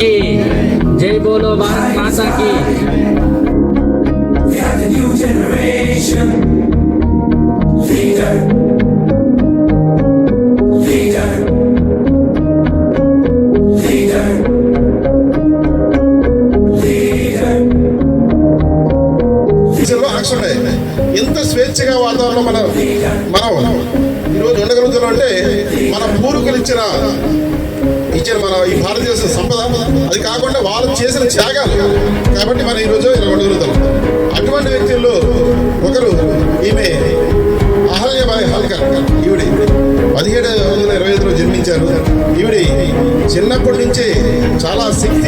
की जय बोलो भारत माता की। We are the new generation. Leader. Leader. Leader. Leader. అక్షరే ఎంత స్వేచ్ఛగా వాతావరణం మనం ఈరోజు ఉండగలుగుతున్నాం అంటే మన పూర్వీకులు ఇచ్చిన మన ఈ భారతదేశ సంపద, అది కాకుండా వాళ్ళు చేసిన త్యాగాలు కాబట్టి మనం ఈరోజు ఇలా ఉండగలుగుతాం. అటువంటి వ్యక్తుల్లో ఒకరు ఈమె అహల్యాబాయి హోల్కర్. ఈవిడి 1725లో జన్మించారు. ఈవిడి చిన్నప్పటి నుంచే చాలా శక్తి